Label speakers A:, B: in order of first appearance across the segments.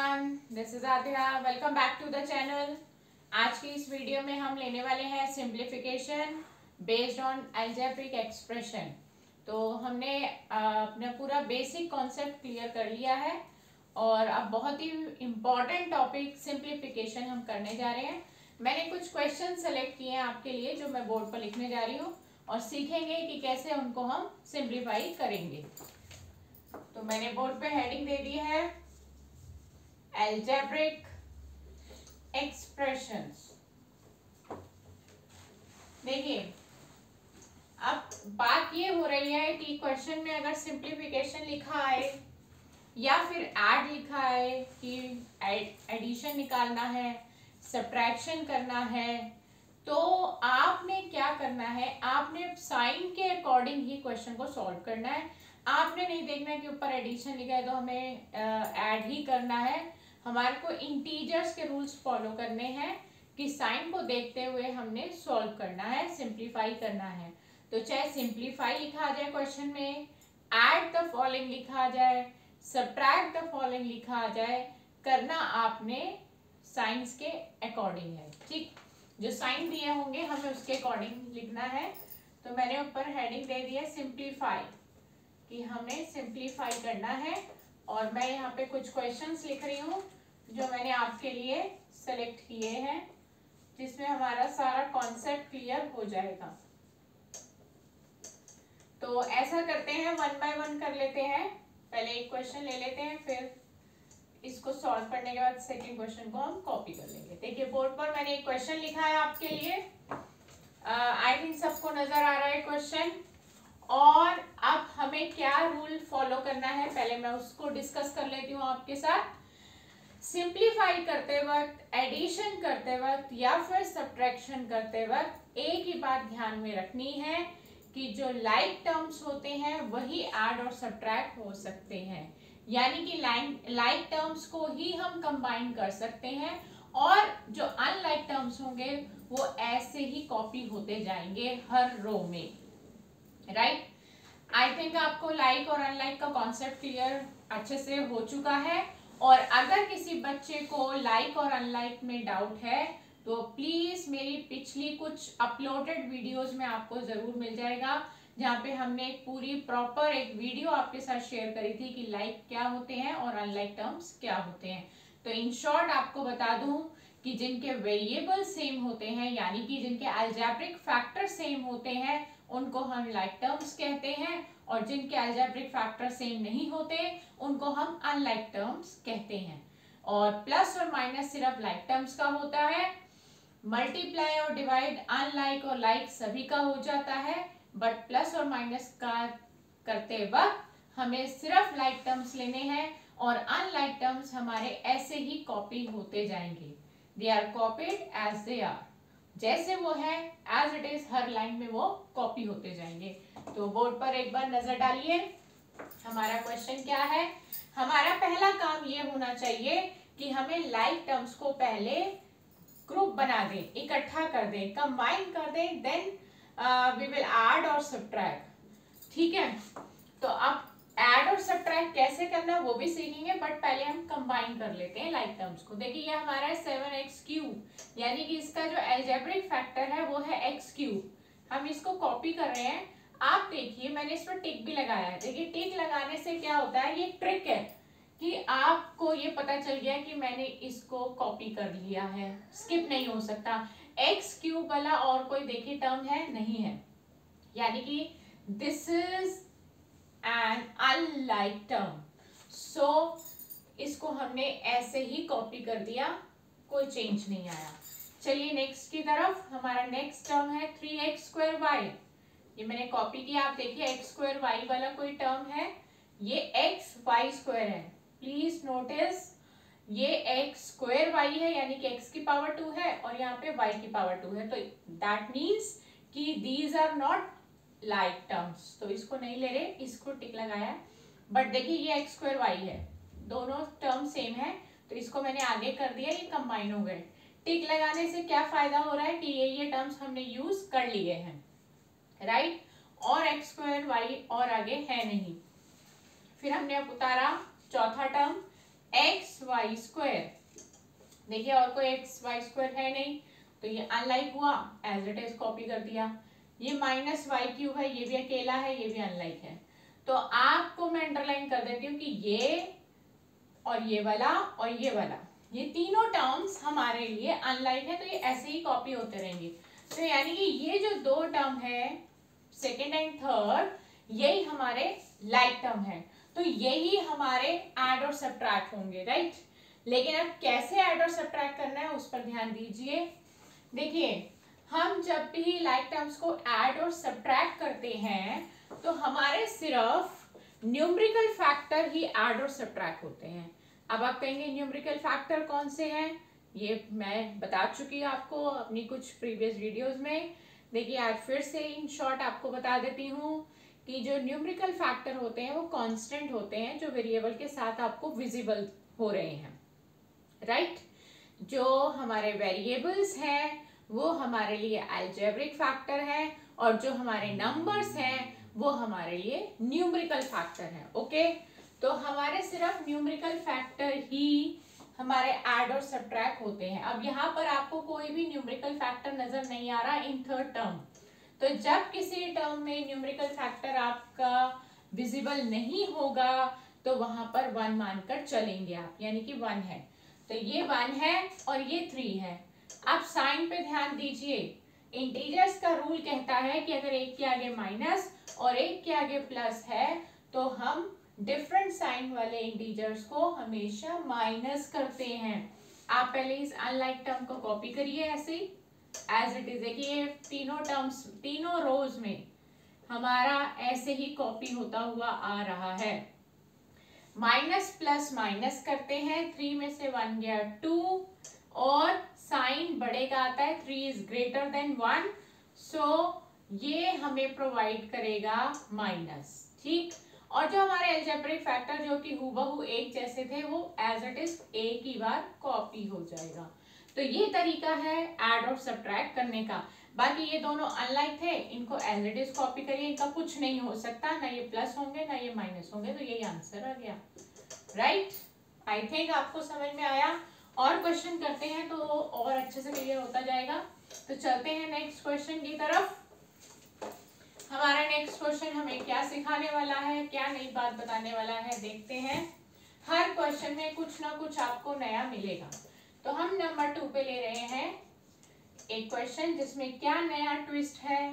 A: Everyone, this is Atiya. Welcome back to the channel. आज की इस वीडियो में हम लेने वाले हैं simplification based on algebraic expression. तो हमने अपना पूरा बेसिक कॉन्सेप्ट क्लियर कर लिया है और अब बहुत ही इम्पॉर्टेंट टॉपिक सिंप्लीफिकेशन हम करने जा रहे हैं। मैंने कुछ क्वेश्चन सेलेक्ट किए हैं आपके लिए जो मैं बोर्ड पर लिखने जा रही हूँ और सीखेंगे कि कैसे उनको हम सिंप्लीफाई करेंगे। तो मैंने बोर्ड पे हेडिंग दे दी है algebraic expressions। देखिए, अब बात ये हो रही है कि क्वेश्चन में अगर सिंप्लीफिकेशन लिखा है या फिर ऐड लिखा है कि एडिशन निकालना है, सब्ट्रैक्शन करना है, तो आपने क्या करना है, आपने साइन के अकॉर्डिंग ही क्वेश्चन को सॉल्व करना है। आपने नहीं देखना कि ऊपर एडिशन लिखा है तो हमें ऐड ही करना है। हमारे को इंटीजर्स के रूल्स फॉलो करने हैं कि साइन को देखते हुए हमने सॉल्व करना है, सिंप्लीफाई करना है। तो चाहे सिंप्लीफाई लिखा आ जाए क्वेश्चन में, ऐड द फॉलोइंग लिखा आ जाए, सब्ट्रैक्ट द फॉलोइंग लिखा आ जाए, करना आपने साइंस के अकॉर्डिंग है। ठीक, जो साइन दिए होंगे हमें उसके अकॉर्डिंग लिखना है। तो मैंने ऊपर हेडिंग दे दी है सिंप्लीफाई, कि हमें सिंप्लीफाई करना है। और मैं यहाँ पे कुछ क्वेश्चंस लिख रही हूँ जो मैंने आपके लिए सेलेक्ट किए हैं, जिसमें हमारा सारा कॉन्सेप्ट क्लियर हो जाएगा। तो ऐसा करते हैं, वन बाय वन कर लेते हैं। पहले एक क्वेश्चन ले लेते हैं, फिर इसको सॉल्व करने के बाद सेकंड क्वेश्चन को हम कॉपी कर लेंगे। देखिए, बोर्ड पर मैंने एक क्वेश्चन लिखा है आपके लिए। आई थिंक सबको नजर आ रहा है क्वेश्चन। और अब हमें क्या रूल फॉलो करना है, पहले मैं उसको डिस्कस कर लेती हूँ आपके साथ। सिंप्लीफाई करते वक्त, एडिशन करते वक्त या फिर सब्ट्रैक्शन करते वक्त एक ही बात ध्यान में रखनी है कि जो लाइक टर्म्स होते हैं वही ऐड और सब्ट्रैक्ट हो सकते हैं। यानी कि लाइक टर्म्स को ही हम कंबाइन कर सकते हैं और जो अनलाइक टर्म्स होंगे वो ऐसे ही कॉपी होते जाएंगे हर रो में। राइट, आई थिंक आपको लाइक और अनलाइक का कॉन्सेप्ट क्लियर अच्छे से हो चुका है। और अगर किसी बच्चे को लाइक और अनलाइक में डाउट है तो प्लीज मेरी पिछली कुछ अपलोडेड वीडियोस में आपको जरूर मिल जाएगा, जहाँ पे हमने एक पूरी प्रॉपर एक वीडियो आपके साथ शेयर करी थी कि लाइक क्या होते हैं और अनलाइक टर्म्स क्या होते हैं। तो इन शॉर्ट आपको बता दूं कि जिनके वेरिएबल सेम होते हैं, यानी कि जिनके अलजेब्रिक फैक्टर सेम होते हैं, उनको हम लाइक टर्म्स कहते हैं। और जिनके अलजेब्रिक फैक्टर सेम नहीं होते उनको हम अनलाइक टर्म्स कहते हैं। और प्लस और माइनस सिर्फ लाइक टर्म्स का होता है। मल्टीप्लाई और डिवाइड अनलाइक और लाइक सभी का हो जाता है, बट प्लस और माइनस का करते वक्त हमें सिर्फ लाइक टर्म्स लेने हैं और अनलाइक टर्म्स हमारे ऐसे ही कॉपी होते जाएंगे। They are copied as they are, जैसे वो है एज इट इज, हर लाइन में वो कॉपी होते जाएंगे। तो बोर्ड पर एक बार नजर डालिए, हमारा क्वेश्चन क्या है। हमारा पहला काम ये होना चाहिए कि हमें लाइक टर्म्स को पहले ग्रुप बना दें, इकट्ठा कर दें, कंबाइन कर दें, देन वी विल ऐड और सब्ट्रैक्ट। ठीक है, तो अब ऐड और सब्ट्रैक्ट कैसे करना है वो भी सीखेंगे, बट पहले हम कंबाइन कर लेते हैं लाइक टर्म्स को। देखिए, ये हमारा है 7x³, यानी कि इसका जो अलजेब्रिक फैक्टर है वो है x³। हम इसको कॉपी कर रहे हैं। आप देखिए, मैंने इस पर टिक भी लगाया है। देखिए, टिक लगाने से क्या होता है, ये ट्रिक है कि आपको ये पता चल गया कि मैंने इसको कॉपी कर लिया है, स्किप नहीं हो सकता। x³ वाला और कोई देखिए टर्म है नहीं है, यानी कि this is an unlike term. So इसको हमने ऐसे ही कॉपी कर दिया, कोई चेंज नहीं आया। चलिए नेक्स्ट की तरफ। हमारा नेक्स्ट टर्म है 3x²y। ये मैंने कॉपी किया, आप देखिए x²y वाला कोई टर्म है, ये xy² है। प्लीज नोटिस, ये x²y है यानी कि x की पावर 2 है और यहाँ पे y की पावर 2 है। तो दैट मीन्स कि these are not like terms, तो इसको नहीं ले रहे, इसको टिक लगाया। बट देखिए, ये x²y है, दोनों टर्म सेम है, तो इसको मैंने आगे कर दिया, ये कंबाइन हो गए। टिक लगाने से क्या फायदा हो रहा है कि ये टर्म्स हमने यूज कर लिए हैं, राइट। और x²y और आगे है नहीं। फिर हमने अब उतारा चौथा टर्म xy², वाई स्क्वायर, देखिए और कोई एक्स वाई स्क्वायर है नहीं, तो ये अनलाइक हुआ, एज इट इज कॉपी कर दिया। ये माइनस वाई क्यूब है, ये भी अकेला है, ये भी अनलाइक है। तो आपको मैं अंडरलाइन कर देती हूँ कि ये और ये वाला और ये वाला, ये तीनों टर्म्स हमारे लिए अनलाइक है, तो ये ऐसे ही कॉपी होते रहेंगे। तो यानी कि ये जो दो टर्म है सेकेंड एंड थर्ड, यही हमारे लाइक टर्म है, तो यही हमारे ऐड और सब्ट्रैक्ट होंगे, राइट। लेकिन अब कैसे ऐड और सब्ट्रैक्ट करना है उस पर ध्यान दीजिए। देखिए हम जब भी लाइक टर्म्स को ऐड और सब्ट्रैक्ट करते हैं तो हमारे सिर्फ न्यूमेरिकल फैक्टर ही ऐड और सब्ट्रैक्ट होते हैं। अब आप कहेंगे न्यूमेरिकल फैक्टर कौन से हैं, ये मैं बता चुकी हूँ आपको अपनी कुछ प्रीवियस वीडियोस में। देखिए आज फिर से इन शॉर्ट आपको बता देती हूँ कि जो न्यूमेरिकल फैक्टर होते हैं वो कांस्टेंट होते हैं, जो वेरिएबल के साथ आपको विजिबल हो रहे हैं, राइट। जो हमारे वेरिएबल्स हैं वो हमारे लिए अलजेब्रिक फैक्टर है, और जो हमारे नंबर्स हैं वो हमारे लिए न्यूमेरिकल फैक्टर है। ओके, तो हमारे सिर्फ न्यूमेरिकल फैक्टर ही हमारे ऐड और सब्ट्रैक्ट होते हैं। अब यहाँ पर आपको कोई भी न्यूमेरिकल फैक्टर नजर नहीं आ रहा इन थर्ड टर्म, तो जब किसी टर्म में न्यूमेरिकल फैक्टर आपका विजिबल नहीं होगा तो वहां पर 1 मानकर चलेंगे आप, यानी कि 1 है, तो ये 1 है और ये 3 है। अब साइन पे ध्यान दीजिए, इंटीजर्स का रूल कहता है कि अगर एक के आगे माइनस और एक के आगे प्लस है तो हम डिफरेंट साइन वाले इंटीजर्स को हमेशा माइनस करते हैं। आप पहले इस अनलाइक टर्म को कॉपी करिए ऐसे ही एज इट इज, देखिए तीनों टर्म्स तीनों रोज में हमारा ऐसे ही कॉपी होता हुआ आ रहा है। माइनस प्लस माइनस करते हैं, 3 में से 1 गया 2, और साइन बड़े का आता है 3 इज ग्रेटर देन 1, सो ये हमें प्रोवाइड करेगा माइनस, ठीक। और जो हमारे अलजेब्रिक फैक्टर जो कि हूबहू एक जैसे थे वो एज इट इज एक ही बार कॉपी हो जाएगा। तो ये तरीका है ऐड और सब्ट्रैक्ट करने का। बाकी ये दोनों अनलाइक थे, इनको एज इट इज कॉपी करिए, इनका कुछ नहीं हो सकता, ना ये प्लस होंगे ना ये माइनस होंगे, तो यही आंसर आ गया, राइट। आई थिंक आपको समझ में आया। और क्वेश्चन करते हैं तो और अच्छे से क्लियर होता जाएगा। तो चलते हैं नेक्स्ट क्वेश्चन की तरफ। हमारा नेक्स्ट क्वेश्चन हमें क्या सिखाने वाला है, क्या नई बात बताने वाला है, देखते हैं। हर क्वेश्चन में कुछ ना कुछ आपको नया मिलेगा। तो हम नंबर 2 पे ले रहे हैं एक क्वेश्चन जिसमें क्या नया ट्विस्ट है,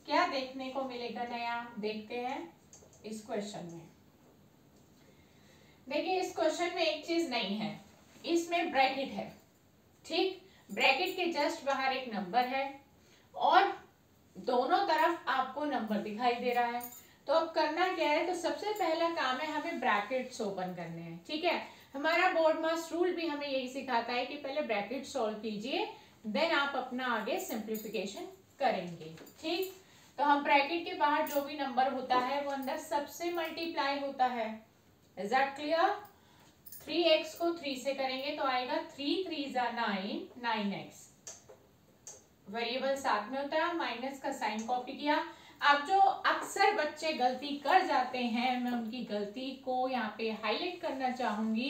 A: क्या देखने को मिलेगा नया, देखते हैं इस क्वेश्चन में। देखिए इस क्वेश्चन में एक चीज नई है, इसमें ब्रैकेट है, ठीक। ब्रैकेट के जस्ट बाहर एक नंबर है और दोनों तरफ आपको नंबर दिखाई दे रहा है। तो अब करना क्या है, तो सबसे पहला काम है हमें ब्रैकेट्स ओपन करने हैं, ठीक है। हमारा बोर्ड मास रूल भी हमें यही सिखाता है कि पहले ब्रैकेट सॉल्व कीजिए, देन आप अपना आगे सिंप्लीफिकेशन करेंगे, ठीक। तो हम ब्रैकेट के बाहर जो भी नंबर होता है वो अंदर सबसे मल्टीप्लाई होता है। Is that clear? 3x को 3 से करेंगे तो आएगा 3 3 9, 9x। वेरिएबल साथ में होता है, माइनस का साइन कॉपी किया। अब जो अक्सर बच्चे गलती कर जाते हैं, मैं उनकी गलती को यहाँ पे हाईलाइट करना चाहूंगी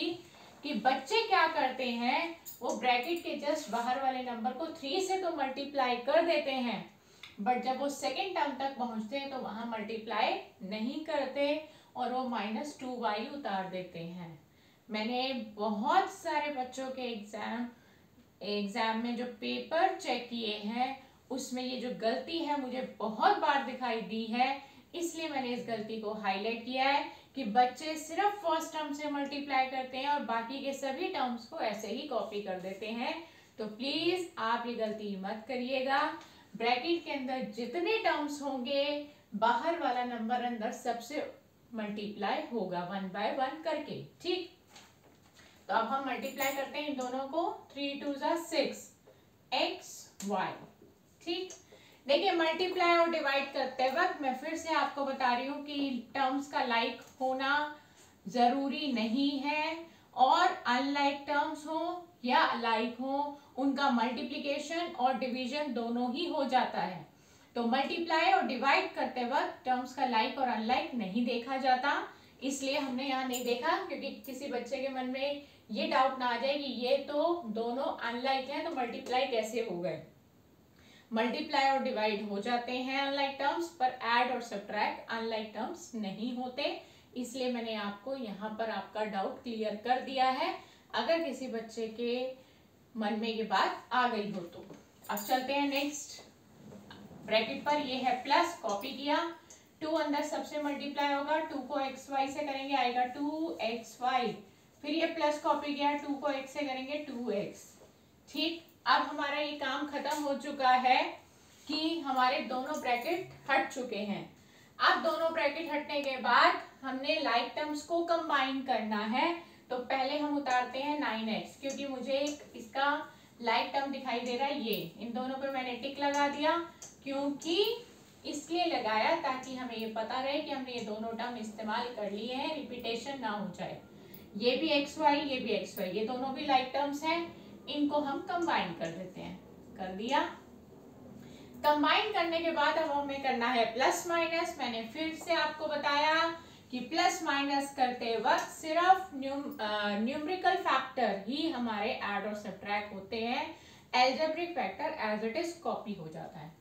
A: कि बच्चे क्या करते हैं, वो ब्रैकेट के जस्ट बाहर वाले नंबर को 3 से तो मल्टीप्लाई कर देते हैं, बट जब वो सेकेंड टर्म तक पहुंचते हैं तो वहां मल्टीप्लाई नहीं करते और वो -2y उतार देते हैं। मैंने बहुत सारे बच्चों के एग्जाम में जो पेपर चेक किए हैं उसमें ये जो गलती है मुझे बहुत बार दिखाई दी है, इसलिए मैंने इस गलती को हाईलाइट किया है कि बच्चे सिर्फ फर्स्ट टर्म से मल्टीप्लाई करते हैं और बाकी के सभी टर्म्स को ऐसे ही कॉपी कर देते हैं। तो प्लीज आप ये गलती मत करिएगा। ब्रैकेट के अंदर जितने टर्म्स होंगे बाहर वाला नंबर अंदर सबसे मल्टीप्लाई होगा 1 by 1 करके, ठीक। तो अब हम मल्टीप्लाई करते हैं इन दोनों को, 3 2 6 xy, ठीक। देखिए मल्टीप्लाई और डिवाइड करते वक्त मैं फिर से आपको बता रही हूँ कि टर्म्स का लाइक होना जरूरी नहीं है, और अनलाइक टर्म्स हो या लाइक हो उनका मल्टीप्लिकेशन और डिवीजन दोनों ही हो जाता है। तो मल्टीप्लाई और डिवाइड करते वक्त टर्म्स का लाइक और अनलाइक नहीं देखा जाता, इसलिए हमने यहाँ नहीं देखा, क्योंकि किसी बच्चे के मन में ये डाउट ना आ जाए कि ये तो दोनों अनलाइक हैं तो मल्टीप्लाई कैसे हो गए। मल्टीप्लाई और डिवाइड हो जाते हैं अनलाइक टर्म्स, पर ऐड और सब्ट्रैक्ट अनलाइक टर्म्स नहीं होते, इसलिए मैंने आपको यहाँ पर आपका डाउट क्लियर कर दिया है, अगर किसी बच्चे के मन में ये बात आ गई हो तो। अब चलते हैं नेक्स्ट ब्रैकेट पर। ये है प्लस, कॉपी किया, 2 अंदर सबसे मल्टीप्लाई होगा, 2 को एक्स वाई से करेंगे आएगा 2xy, फिर ये प्लस कॉपी किया, 2 को x से करेंगे 2x। ठीक, अब हमारा ये काम खत्म हो चुका है कि हमारे दोनों ब्रैकेट हट चुके हैं। अब दोनों ब्रैकेट हटने के बाद हमने लाइक टर्म्स को कंबाइन करना है, तो पहले हम उतारते हैं 9x, क्योंकि मुझे इसका लाइक टर्म दिखाई दे रहा है ये, इन दोनों पे मैंने टिक लगा दिया, क्योंकि इसलिए लगाया ताकि हमें ये पता रहे कि हमने ये दोनों टर्म इस्तेमाल कर लिए हैं, रिपीटेशन ना हो जाए। ये भी xy, ये भी xy, ये दोनों भी लाइक टर्म्स हैं, इनको हम कंबाइन कर देते हैं। कर दिया। कंबाइन करने के बाद अब हमें करना है प्लस माइनस। मैंने फिर से आपको बताया कि प्लस माइनस करते वक्त सिर्फ न्यूमेरिकल फैक्टर ही हमारे ऐड और सब्ट्रैक्ट होते हैं, algebraic factor as it is copy हो जाता है।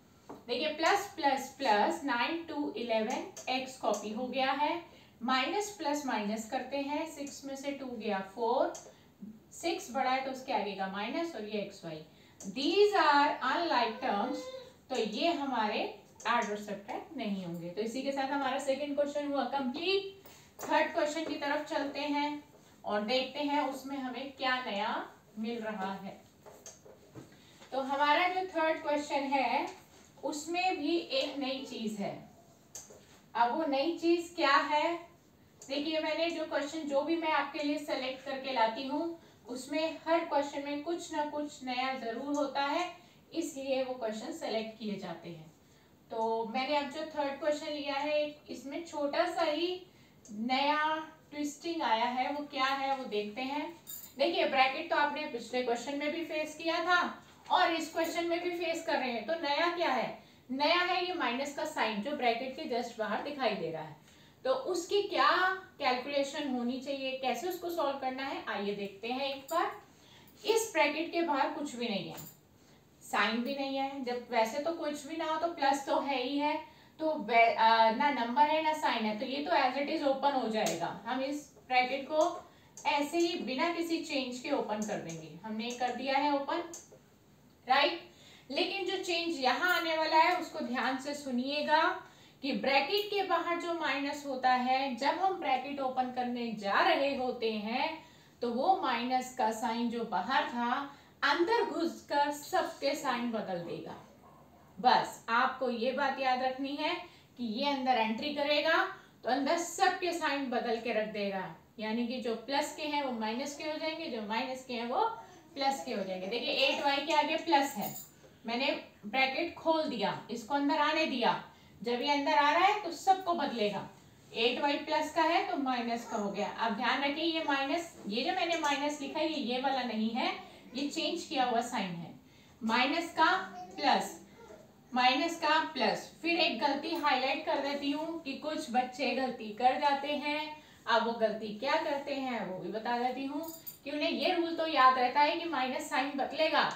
A: देखिए plus plus plus 9 to 11 x copy हो गया है, माइनस प्लस माइनस करते हैं, 6 में से 2 गया 4, 6 बड़ा है तो उसके आगे का माइनस, और ये xy, these are unlike terms, तो ये हमारे ऐड और सब्ट्रैक्ट नहीं होंगे। तो इसी के साथ हमारा सेकंड क्वेश्चन हुआ कंप्लीट। थर्ड क्वेश्चन की तरफ चलते हैं और देखते हैं उसमें हमें क्या नया मिल रहा है। तो हमारा जो थर्ड क्वेश्चन है उसमें भी एक नई चीज है। अब वो नई चीज क्या है, देखिए मैंने जो क्वेश्चन जो भी मैं आपके लिए सेलेक्ट करके लाती हूँ उसमें हर क्वेश्चन में कुछ ना कुछ नया जरूर होता है, इसलिए वो क्वेश्चन सेलेक्ट किए जाते हैं। तो मैंने अब जो थर्ड क्वेश्चन लिया है इसमें छोटा सा ही नया ट्विस्टिंग आया है, वो क्या है वो देखते हैं। देखिए ब्रैकेट तो आपने पिछले क्वेश्चन में भी फेस किया था और इस क्वेश्चन में भी फेस कर रहे हैं, तो नया क्या है, नया है ये माइनस का साइन जो ब्रैकेट के जस्ट बाहर दिखाई दे रहा है। तो उसकी क्या कैलकुलेशन होनी चाहिए, कैसे उसको सॉल्व करना है, आइए देखते हैं एक बार। इस ब्रैकेट के बाहर कुछ भी नहीं है, साइन भी नहीं है, जब वैसे तो कुछ भी ना हो तो प्लस तो है ही है, तो ना नंबर है ना साइन है, तो ये तो एज इट इज ओपन हो जाएगा। हम इस ब्रैकेट को ऐसे ही बिना किसी चेंज के ओपन कर देंगे, हमने कर दिया है ओपन, राइट। लेकिन जो चेंज यहाँ आने वाला है उसको ध्यान से सुनिएगा कि ब्रैकेट के बाहर जो माइनस होता है, जब हम ब्रैकेट ओपन करने जा रहे होते हैं तो वो माइनस का साइन जो बाहर था अंदर घुसकर सबके साइन बदल देगा। बस आपको ये बात याद रखनी है कि ये अंदर एंट्री करेगा तो अंदर सबके साइन बदल के रख देगा, यानी कि जो प्लस के हैं वो माइनस के हो जाएंगे, जो माइनस के हैं वो प्लस के हो जाएंगे। देखिए 8y के आगे प्लस है, मैंने ब्रैकेट खोल दिया, इसको अंदर आने दिया, जब ये अंदर आ रहा है तो सबको बदलेगा, 8y प्लस का है तो माइनस का हो गया। अब ध्यान रखिए ये माइनस, ये जो मैंने माइनस लिखा है ये वाला नहीं है, ये चेंज किया हुआ साइन है, माइनस का प्लस, माइनस का प्लस। फिर एक गलती हाईलाइट कर देती हूँ कि कुछ बच्चे गलती कर जाते हैं, अब वो गलती क्या करते हैं वो भी बता देती हूँ कि उन्हें ये रूल तो याद रहता है कि माइनस साइन बदलेगा,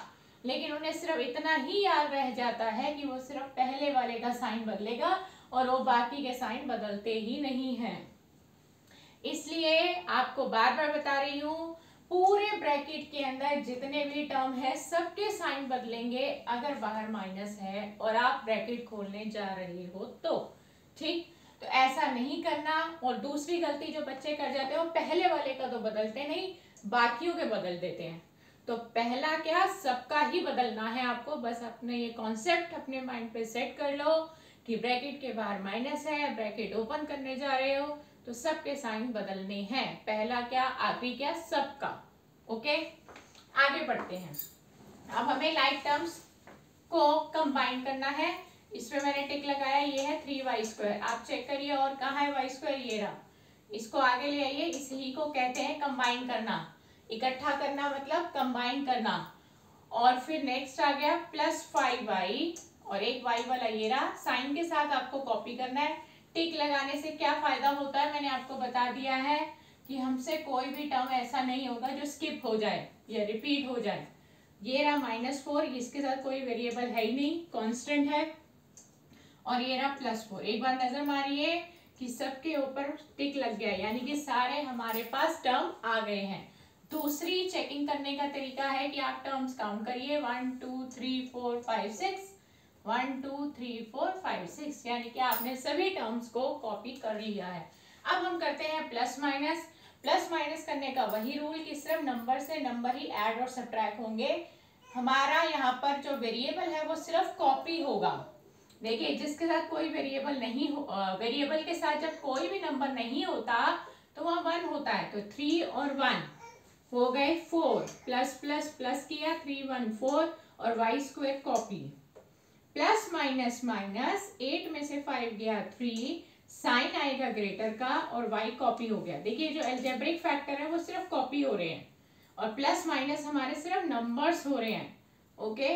A: लेकिन उन्हें सिर्फ इतना ही याद रह जाता है कि वो सिर्फ पहले वाले का साइन बदलेगा और वो बाकी के साइन बदलते ही नहीं हैं। इसलिए आपको बार बार बता रही हूँ, पूरे ब्रैकेट के अंदर जितने भी टर्म है सबके साइन बदलेंगे अगर बाहर माइनस है और आप ब्रैकेट खोलने जा रहे हो तो, ठीक। तो ऐसा नहीं करना। और दूसरी गलती जो बच्चे कर जाते हैं वो पहले वाले का तो बदलते नहीं, बाकियों के बदल देते हैं। तो पहला क्या, सबका ही बदलना है आपको, बस अपने ये कॉन्सेप्ट अपने माइंड पे सेट कर लो कि ब्रैकेट के बाहर माइनस है, ब्रैकेट ओपन करने जा रहे हो तो सबके साइन बदलने हैं, पहला क्या आखिरी क्या, सबका। ओके, आगे बढ़ते हैं। अब हमें लाइक टर्म्स को कंबाइन करना है, इसमें मैंने टिक लगाया, ये है 3y², आप चेक करिए और कहाँ है y², ये रहा, इसको आगे ले आइए, इसी को कहते हैं कंबाइन करना, इकट्ठा करना मतलब कंबाइन करना। और फिर नेक्स्ट आ गया +5y और एक y वाला ये रहा, साइन के साथ आपको कॉपी करना है, टिक लगाने से क्या फायदा होता है मैंने आपको बता दिया है कि हमसे कोई भी टर्म ऐसा नहीं होगा जो स्किप हो जाए या रिपीट हो जाए। ये रहा -4, इसके साथ कोई वेरिएबल है ही नहीं, कांस्टेंट है। और ये रहा +4। एक बार नजर मारिए कि सबके ऊपर टिक लग गया, यानी कि सारे हमारे पास टर्म आ गए हैं। दूसरी चेकिंग करने का तरीका है कि आप टर्म्स काउंट करिए 1 2 3 4 5 6, 1 2 3 4 5 6, यानी कि आपने सभी टर्म्स को कॉपी कर लिया है। अब हम करते हैं प्लस माइनस। प्लस माइनस करने का वही रूल कि सिर्फ नंबर से नंबर ही ऐड और सब्ट्रैक्ट होंगे। हमारा यहाँ पर जो वेरिएबल है वो सिर्फ कॉपी होगा। देखिए जिसके साथ कोई वेरिएबल नहीं हो, वेरिएबल के साथ जब कोई भी नंबर नहीं होता तो वहाँ 1 होता है, तो 3 और 1 हो गए 4, प्लस प्लस प्लस किया 3 1 4 और y² copy. Plus minus minus 8 में से 5 गया 3, साइन आएगा ग्रेटर का और y कॉपी हो गया। देखिए जो अलजेब्रिक फैक्टर है वो सिर्फ कॉपी हो रहे हैं और प्लस माइनस हमारे सिर्फ नंबर्स हो रहे हैं। ओके,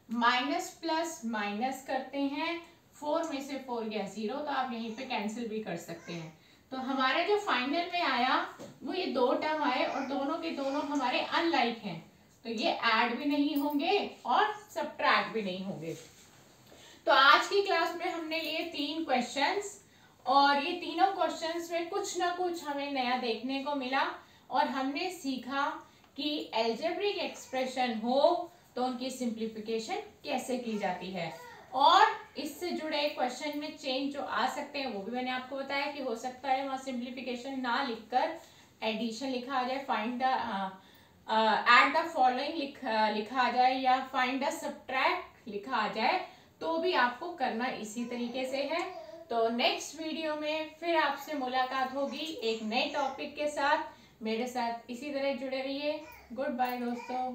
A: माइनस प्लस माइनस करते हैं, 4 में से 4 गया 0, तो आप यहीं पे कैंसिल भी कर सकते हैं। तो हमारे जो फाइनल में आया वो ये 2 टर्म आए और दोनों के दोनों हमारे अनलाइक हैं, तो ये ऐड भी नहीं होंगे और सब्ट्रैक्ट भी नहीं होंगे। तो आज की क्लास में हमने लिए 3 क्वेश्चंस और ये तीनों क्वेश्चंस में कुछ ना कुछ हमें नया देखने को मिला और हमने सीखा कि अलजेब्रिक एक्सप्रेशन हो तो उनकी सिंप्लीफिकेशन कैसे की जाती है और इससे जुड़े क्वेश्चन में चेंज जो आ सकते हैं वो भी मैंने आपको बताया कि हो सकता है वहाँ सिंप्लीफिकेशन ना लिखकर एडिशन लिखा आ जाए, find the add the following लिखा आ जाए या फाइंड द सब्ट्रैक्ट लिखा आ जाए, तो भी आपको करना इसी तरीके से है। तो नेक्स्ट वीडियो में फिर आपसे मुलाकात होगी एक नए टॉपिक के साथ। मेरे साथ इसी तरह जुड़े रहिए। गुड बाय दोस्तों।